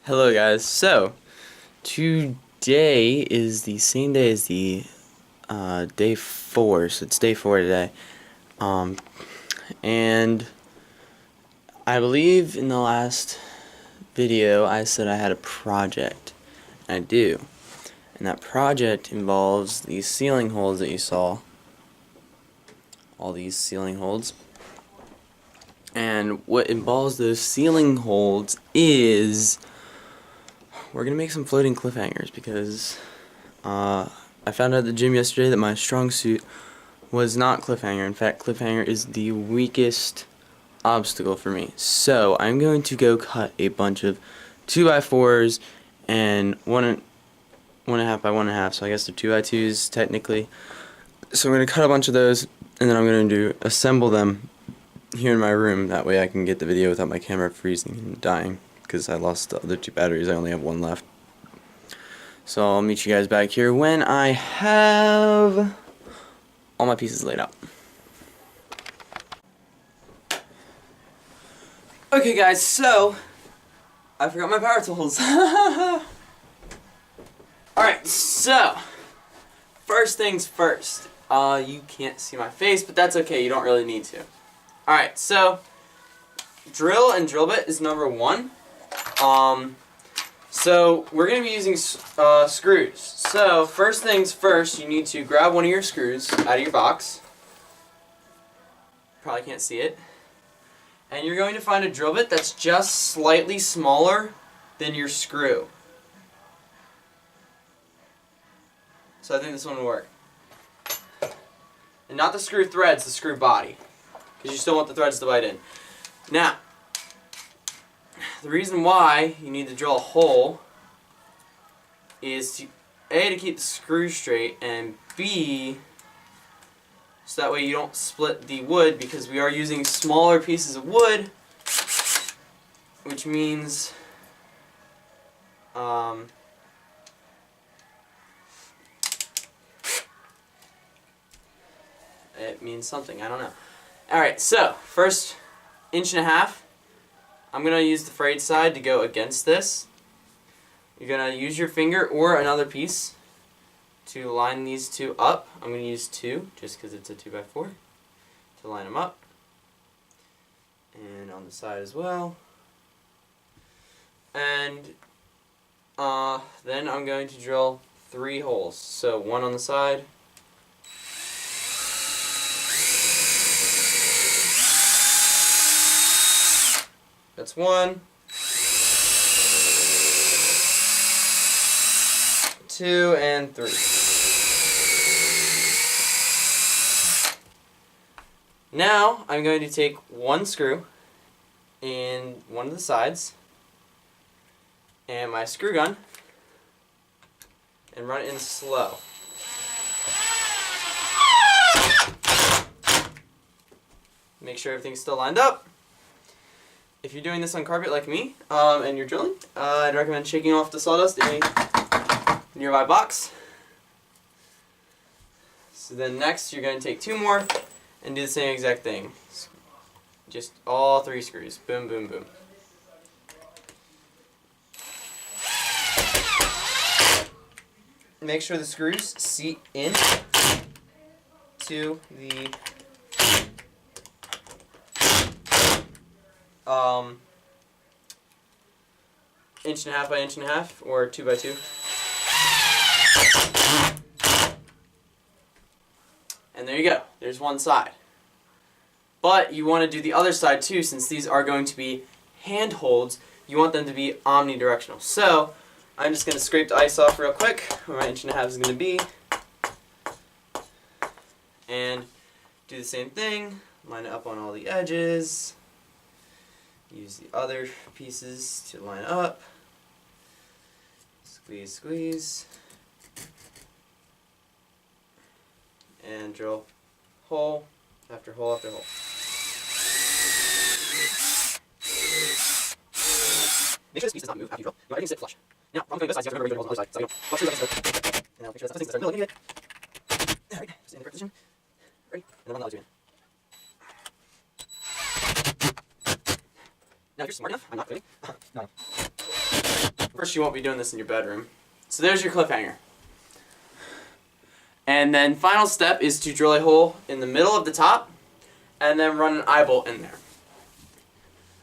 Hello guys, so today is the same day as the day 4, so it's day 4 today. And I believe in the last video I said I had a project. I do. And that project involves these ceiling holes that you saw. All these ceiling holes. And what involves those ceiling holes is we're gonna make some floating cliffhangers because I found out at the gym yesterday that my strong suit was not cliffhanger. In fact, cliffhanger is the weakest obstacle for me. So I'm going to go cut a bunch of 2x4s and 1.5 by 1.5. So I guess they're 2x2s technically. So I'm gonna cut a bunch of those and then I'm gonna assemble them here in my room. That way I can get the video without my camera freezing and dying. Because I lost the other 2 batteries, I only have 1 left. So I'll meet you guys back here when I have all my pieces laid out. Okay guys, so I forgot my power tools. Alright, so first things first. You can't see my face, but that's okay, you don't really need to. Alright, so drill and drill bit is number 1. So we're going to be using screws. So first things first, you need to grab one of your screws out of your box. Probably can't see it. And you're going to find a drill bit that's just slightly smaller than your screw. So I think this one will work. And not the screw threads, the screw body. Because you still want the threads to bite in. Now, the reason why you need to drill a hole is to A, to keep the screw straight, and B, so that way you don't split the wood, because we are using smaller pieces of wood, which means it means something, I don't know. Alright, so first 1.5 inches. I'm going to use the frayed side to go against this. You're going to use your finger or another piece to line these two up. I'm going to use 2 just because it's a 2x4 to line them up. And on the side as well. And then I'm going to drill 3 holes. So 1 on the side. That's 1, 2, and 3. Now I'm going to take 1 screw in one of the sides and my screw gun and run it in slow. Make sure everything's still lined up. If you're doing this on carpet like me, and you're drilling, I'd recommend shaking off the sawdust in a nearby box. So then next you're going to take 2 more and do the same exact thing. Just all 3 screws. Boom, boom, boom. Make sure the screws seat in to the 1.5 by 1.5 or 2x2. And there you go. There's one side. But you want to do the other side too, since these are going to be handholds. You want them to be omnidirectional. So I'm just going to scrape the ice off real quick where my 1.5 is going to be. And do the same thing. Line it up on all the edges. Use the other pieces to line up. Squeeze, squeeze. And drill hole after hole after hole. Make sure this piece does not move after you drill. You want everything to sit flush. Now, from doing this side, you have to remember your holes on the other side, so you don't flush through like this. And now make sure that's things that are really needed. Alright, just in the correct position. Ready? And then run the other 2 in. Now if you're smart enough, I'm not quitting. No. First, you won't be doing this in your bedroom. So there's your cliffhanger. And then final step is to drill a hole in the middle of the top and then run an eye bolt in there.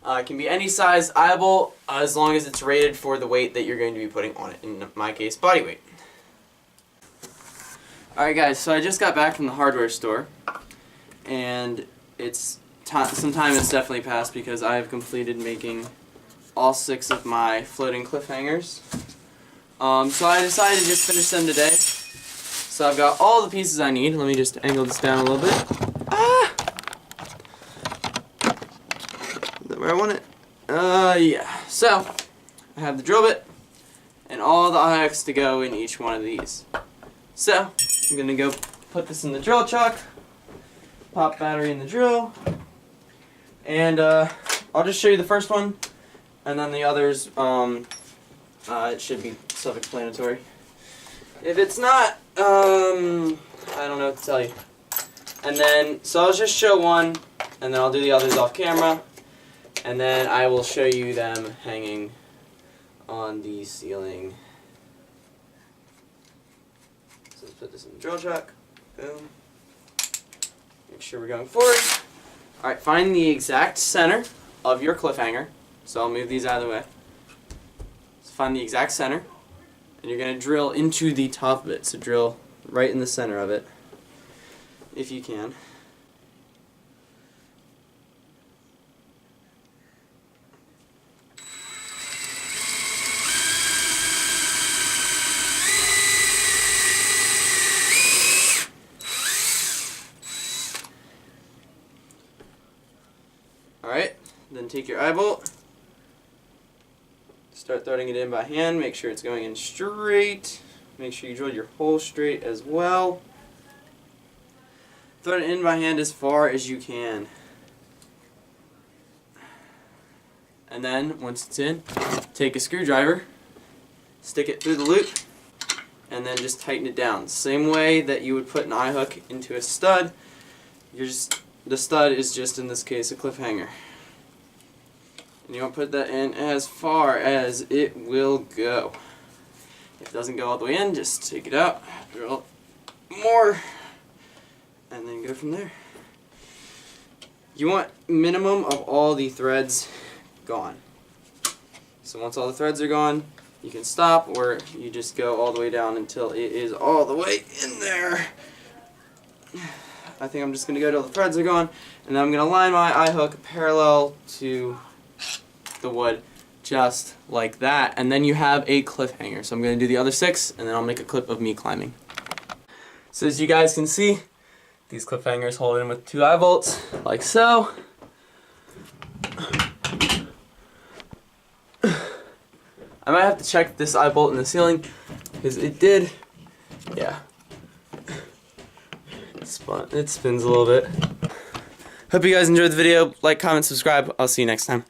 It can be any size eye bolt as long as it's rated for the weight that you're going to be putting on it. In my case, body weight. Alright guys, so I just got back from the hardware store and some time has definitely passed because I have completed making all 6 of my floating cliffhangers. So I decided to just finish them today. So I've got all the pieces I need. Let me just angle this down a little bit. Ah! Is that where I want it? Yeah. So, I have the drill bit and all the eye hooks to go in each one of these. So, I'm going to go put this in the drill chuck, pop battery in the drill, and I'll just show you the first one, and then the others, it should be self-explanatory. If it's not, I don't know what to tell you. And then, so I'll just show one, and then I'll do the others off camera, and then I will show you them hanging on the ceiling. So let's put this in the drill chuck. Boom. Make sure we're going forward. Alright, find the exact center of your cliffhanger. So I'll move these out of the way. So find the exact center. And you're going to drill into the top of it. So drill right in the center of it, if you can. Alright, then take your eye bolt. Start throwing it in by hand. Make sure it's going in straight. Make sure you drill your hole straight as well. Throw it in by hand as far as you can. And then, once it's in, take a screwdriver, stick it through the loop, and then just tighten it down. Same way that you would put an eye hook into a stud. The stud is just, in this case, a cliffhanger. And you want to put that in as far as it will go. If it doesn't go all the way in, just take it out, drill more, and then go from there. You want minimum of all the threads gone. So once all the threads are gone, you can stop, or you just go all the way down until it is all the way in there. I think I'm just going to go till the threads are gone, and then I'm going to line my eye hook parallel to the wood, just like that, and then you have a cliffhanger. So I'm going to do the other 6, and then I'll make a clip of me climbing. So as you guys can see, these cliffhangers hold in with 2 eye bolts, like so. I might have to check this eye bolt in the ceiling, because it did, yeah, it spins a little bit. Hope you guys enjoyed the video. Like, comment, subscribe. I'll see you next time.